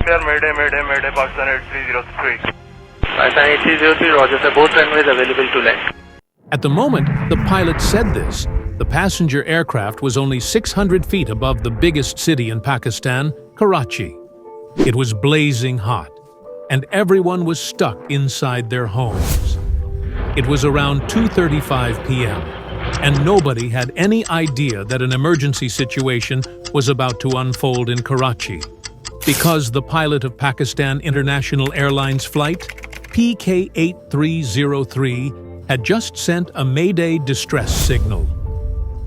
Clear, Mayday, Mayday, Mayday, Pakistan 8303. Pakistan 8303, roger sir, both runways available to land. At the moment the pilot said this, the passenger aircraft was only 600 feet above the biggest city in Pakistan, Karachi. It was blazing hot, and everyone was stuck inside their homes. It was around 2:35 p.m., and nobody had any idea that an emergency situation was about to unfold in Karachi, because the pilot of Pakistan International Airlines Flight, PK8303, had just sent a Mayday distress signal.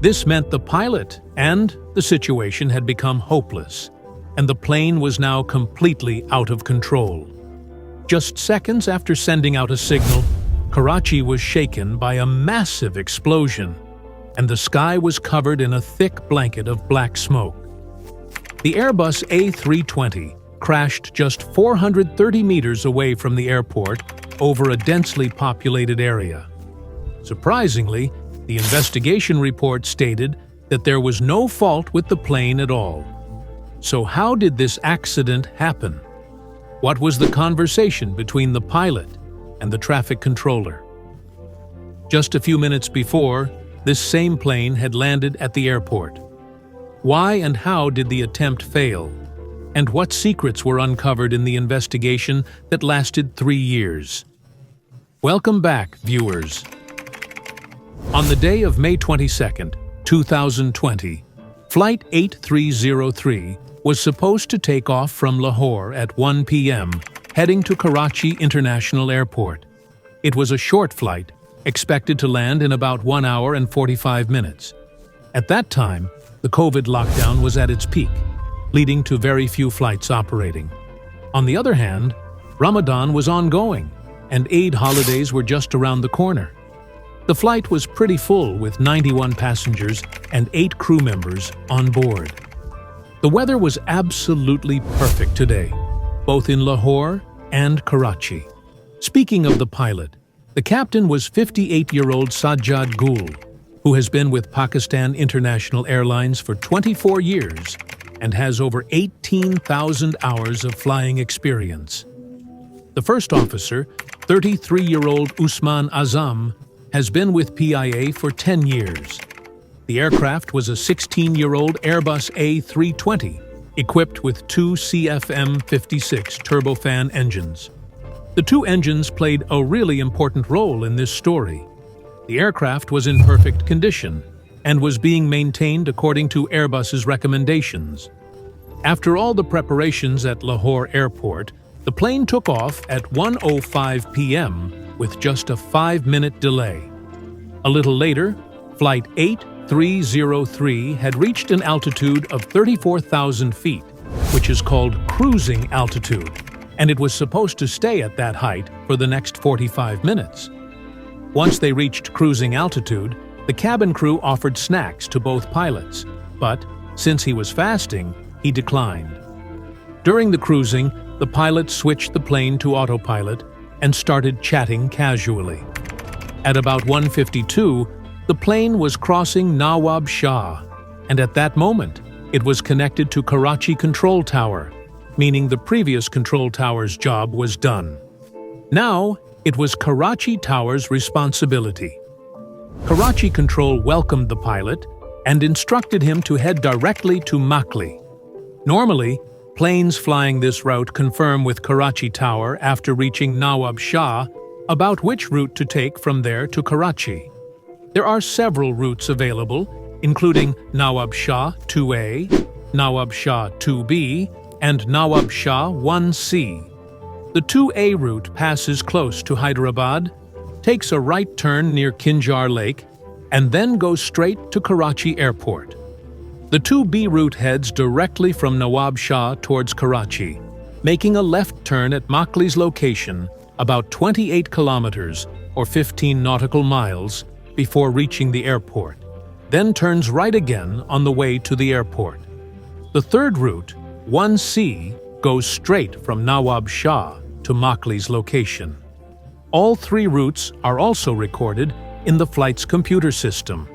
This meant the pilot and the situation had become hopeless, and the plane was now completely out of control. Just seconds after sending out a signal, Karachi was shaken by a massive explosion, and the sky was covered in a thick blanket of black smoke. The Airbus A320 crashed just 430 meters away from the airport over a densely populated area. Surprisingly, the investigation report stated that there was no fault with the plane at all. So how did this accident happen? What was the conversation between the pilot and the traffic controller? Just a few minutes before, this same plane had landed at the airport. Why and how did the attempt fail? And what secrets were uncovered in the investigation that lasted 3 years? Welcome back, viewers. On the day of May 22, 2020, Flight 8303 was supposed to take off from Lahore at 1 p.m., heading to Karachi International Airport. It was a short flight, expected to land in about 1 hour and 45 minutes. At that time, the COVID lockdown was at its peak, leading to very few flights operating. On the other hand, Ramadan was ongoing, and Eid holidays were just around the corner. The flight was pretty full with 91 passengers and 8 crew members on board. The weather was absolutely perfect today, both in Lahore and Karachi. Speaking of the pilot, the captain was 58-year-old Sajjad Gul, who has been with Pakistan International Airlines for 24 years and has over 18,000 hours of flying experience. The first officer, 33-year-old Usman Azam, has been with PIA for 10 years. The aircraft was a 16-year-old Airbus A320, equipped with 2 CFM56 turbofan engines. The 2 engines played a really important role in this story. The aircraft was in perfect condition and was being maintained according to Airbus's recommendations. After all the preparations at Lahore Airport, the plane took off at 1:05 p.m. with just a 5-minute delay. A little later, Flight 8303 had reached an altitude of 34,000 feet, which is called cruising altitude, and it was supposed to stay at that height for the next 45 minutes. Once they reached cruising altitude, the cabin crew offered snacks to both pilots, but since he was fasting, he declined. During the cruising, the pilot switched the plane to autopilot and started chatting casually. At about 1:52, the plane was crossing Nawab Shah, and at that moment, it was connected to Karachi Control Tower, meaning the previous control tower's job was done. Now, it was Karachi Tower's responsibility. Karachi Control welcomed the pilot and instructed him to head directly to Makli. Normally, planes flying this route confirm with Karachi Tower after reaching Nawab Shah about which route to take from there to Karachi. There are several routes available, including Nawab Shah 2A, Nawab Shah 2B, and Nawab Shah 1C. The 2A route passes close to Hyderabad, takes a right turn near Kinjar Lake, and then goes straight to Karachi Airport. The 2B route heads directly from Nawab Shah towards Karachi, making a left turn at Makli's location about 28 kilometers or 15 nautical miles before reaching the airport, then turns right again on the way to the airport. The third route, 1C, goes straight from Nawab Shah to Makli's location. All 3 routes are also recorded in the flight's computer system.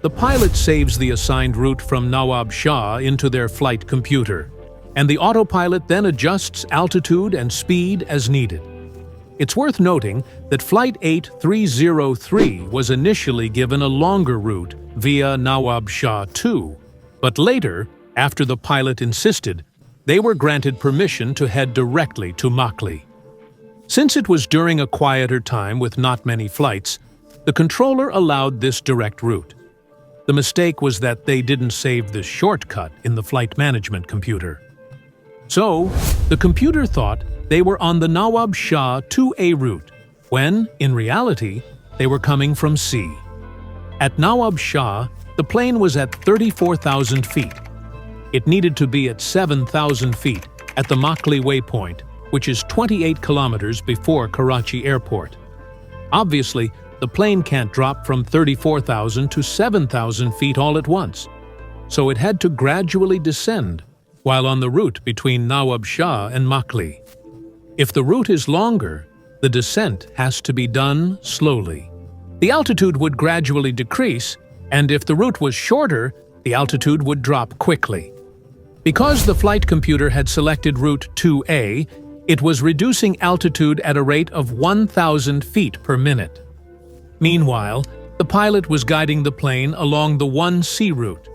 The pilot saves the assigned route from Nawab Shah into their flight computer, and the autopilot then adjusts altitude and speed as needed. It's worth noting that Flight 8303 was initially given a longer route via Nawab Shah 2, but later, after the pilot insisted, they were granted permission to head directly to Makli. Since it was during a quieter time with not many flights, the controller allowed this direct route. The mistake was that they didn't save this shortcut in the flight management computer. So, the computer thought they were on the Nawab Shah 2A route, when, in reality, they were coming from C. At Nawab Shah, the plane was at 34,000 feet. It needed to be at 7,000 feet at the Makli waypoint, which is 28 kilometers before Karachi Airport. Obviously, the plane can't drop from 34,000 to 7,000 feet all at once, so it had to gradually descend while on the route between Nawab Shah and Makli. If the route is longer, the descent has to be done slowly. The altitude would gradually decrease, and if the route was shorter, the altitude would drop quickly. Because the flight computer had selected route 2A, it was reducing altitude at a rate of 1,000 feet per minute. Meanwhile, the pilot was guiding the plane along the 1C route,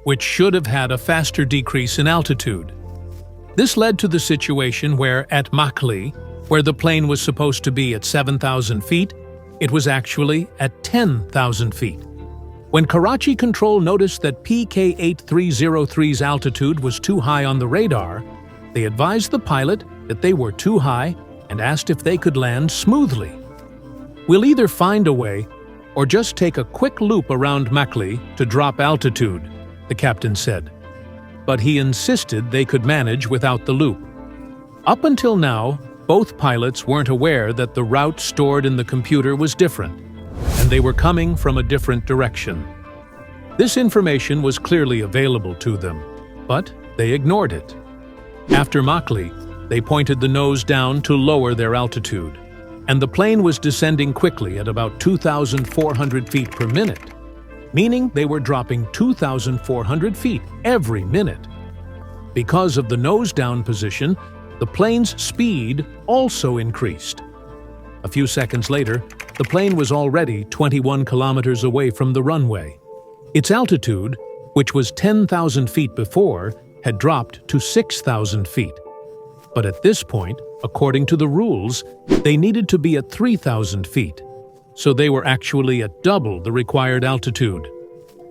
which should have had a faster decrease in altitude. This led to the situation where at Makli, where the plane was supposed to be at 7,000 feet, it was actually at 10,000 feet. When Karachi Control noticed that PK-8303's altitude was too high on the radar, they advised the pilot that they were too high and asked if they could land smoothly. "We'll either find a way or just take a quick loop around Makli to drop altitude," the captain said. But he insisted they could manage without the loop. Up until now, both pilots weren't aware that the route stored in the computer was different, and they were coming from a different direction. This information was clearly available to them, but they ignored it. After Makli, they pointed the nose down to lower their altitude, and the plane was descending quickly at about 2,400 feet per minute, meaning they were dropping 2,400 feet every minute. Because of the nose-down position, the plane's speed also increased. A few seconds later, the plane was already 21 kilometers away from the runway. Its altitude, which was 10,000 feet before, had dropped to 6,000 feet. But at this point, according to the rules, they needed to be at 3,000 feet, so they were actually at double the required altitude.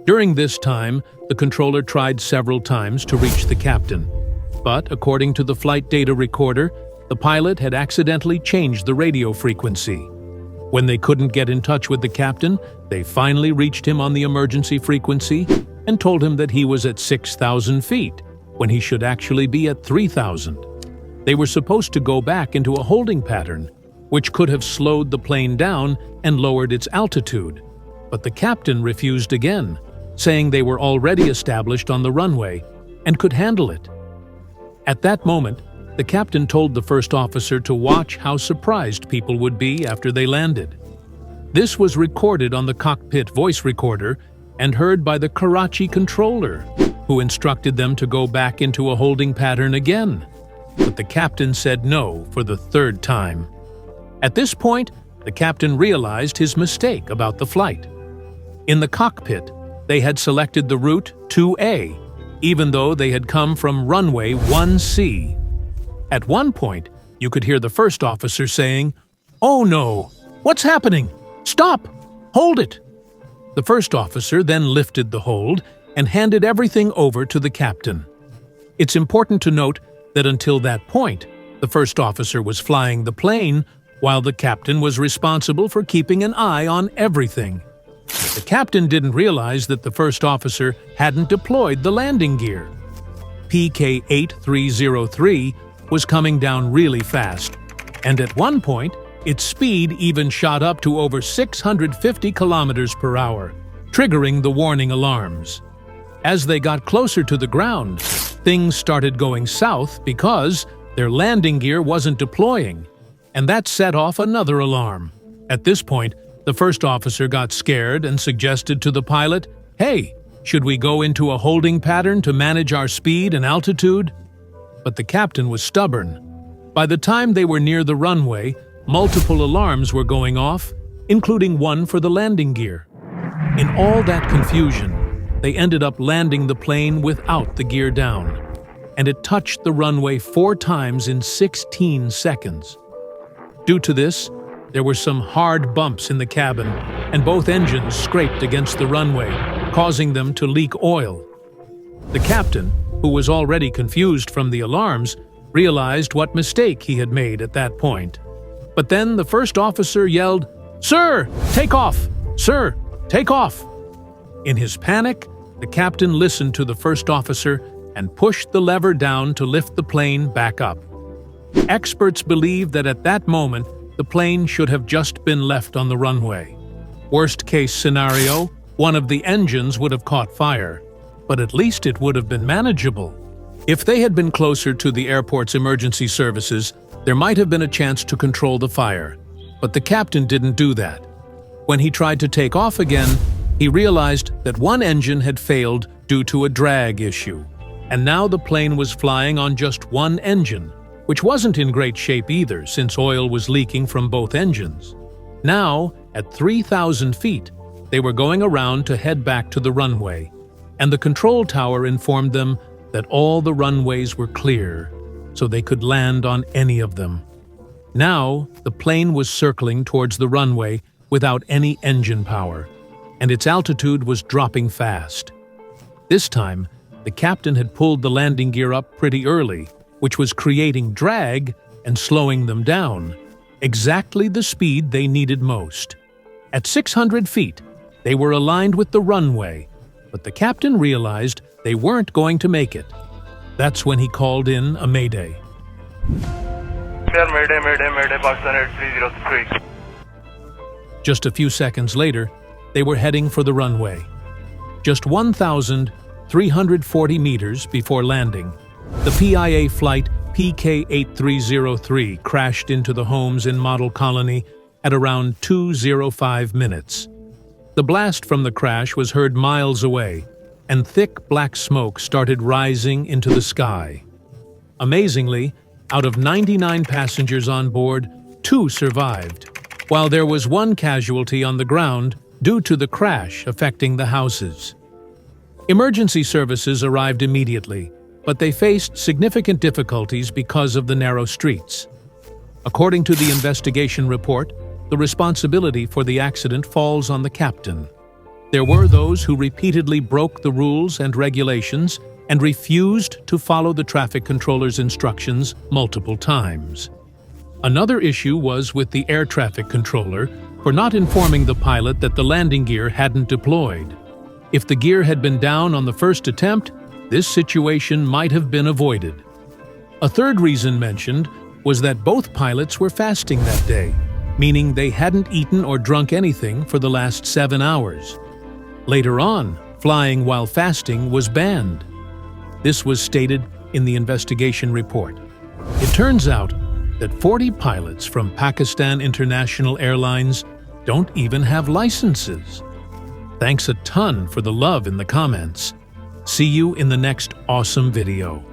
During this time, the controller tried several times to reach the captain, but according to the flight data recorder, the pilot had accidentally changed the radio frequency. When they couldn't get in touch with the captain, they finally reached him on the emergency frequency and told him that he was at 6,000 feet, when he should actually be at 3,000. They were supposed to go back into a holding pattern, which could have slowed the plane down and lowered its altitude. But the captain refused again, saying they were already established on the runway and could handle it. At that moment, the captain told the first officer to watch how surprised people would be after they landed. This was recorded on the cockpit voice recorder and heard by the Karachi controller, who instructed them to go back into a holding pattern again. But the captain said no for the third time. At this point, the captain realized his mistake about the flight. In the cockpit, they had selected the route 2A, even though they had come from runway 1C. At one point, you could hear the first officer saying, "Oh no! What's happening? Stop! Hold it!" The first officer then lifted the hold and handed everything over to the captain. It's important to note that until that point, the first officer was flying the plane, while the captain was responsible for keeping an eye on everything. The captain didn't realize that the first officer hadn't deployed the landing gear. PK-8303 was coming down really fast, and at one point, its speed even shot up to over 650 kilometers per hour, triggering the warning alarms. As they got closer to the ground, things started going south because their landing gear wasn't deploying, and that set off another alarm. At this point, the first officer got scared and suggested to the pilot, "Hey, should we go into a holding pattern to manage our speed and altitude?" but the captain was stubborn. By the time they were near the runway, multiple alarms were going off, including one for the landing gear. In all that confusion, they ended up landing the plane without the gear down, and it touched the runway 4 times in 16 seconds. Due to this, there were some hard bumps in the cabin, and both engines scraped against the runway, causing them to leak oil. The captain, who was already confused from the alarms, realized what mistake he had made at that point. But then the first officer yelled, "Sir, take off! Sir, take off!" In his panic, the captain listened to the first officer and pushed the lever down to lift the plane back up. Experts believe that at that moment, the plane should have just been left on the runway. Worst-case scenario, one of the engines would have caught fire, but at least it would have been manageable. If they had been closer to the airport's emergency services, there might have been a chance to control the fire, but the captain didn't do that. When he tried to take off again, he realized that one engine had failed due to a drag issue, and now the plane was flying on just one engine, which wasn't in great shape either since oil was leaking from both engines. Now, at 3,000 feet, they were going around to head back to the runway, and the control tower informed them that all the runways were clear, so they could land on any of them. Now, the plane was circling towards the runway without any engine power, and its altitude was dropping fast. This time, the captain had pulled the landing gear up pretty early, which was creating drag and slowing them down, exactly the speed they needed most. At 600 feet, they were aligned with the runway, but the captain realized they weren't going to make it. That's when he called in a mayday. Sir, mayday, Pakistan 8303. Just a few seconds later, they were heading for the runway. Just 1,340 meters before landing, the PIA Flight PK8303 crashed into the homes in Model Colony at around 2:05 minutes. The blast from the crash was heard miles away, and thick black smoke started rising into the sky. Amazingly, out of 99 passengers on board, 2 survived, while there was 1 casualty on the ground due to the crash affecting the houses. Emergency services arrived immediately, but they faced significant difficulties because of the narrow streets. According to the investigation report, the responsibility for the accident falls on the captain. There were those who repeatedly broke the rules and regulations and refused to follow the traffic controller's instructions multiple times. Another issue was with the air traffic controller for not informing the pilot that the landing gear hadn't deployed. If the gear had been down on the first attempt, this situation might have been avoided. A third reason mentioned was that both pilots were fasting that day, meaning they hadn't eaten or drunk anything for the last 7 hours. Later on, flying while fasting was banned. This was stated in the investigation report. It turns out that 40 pilots from Pakistan International Airlines don't even have licenses. Thanks a ton for the love in the comments. See you in the next awesome video.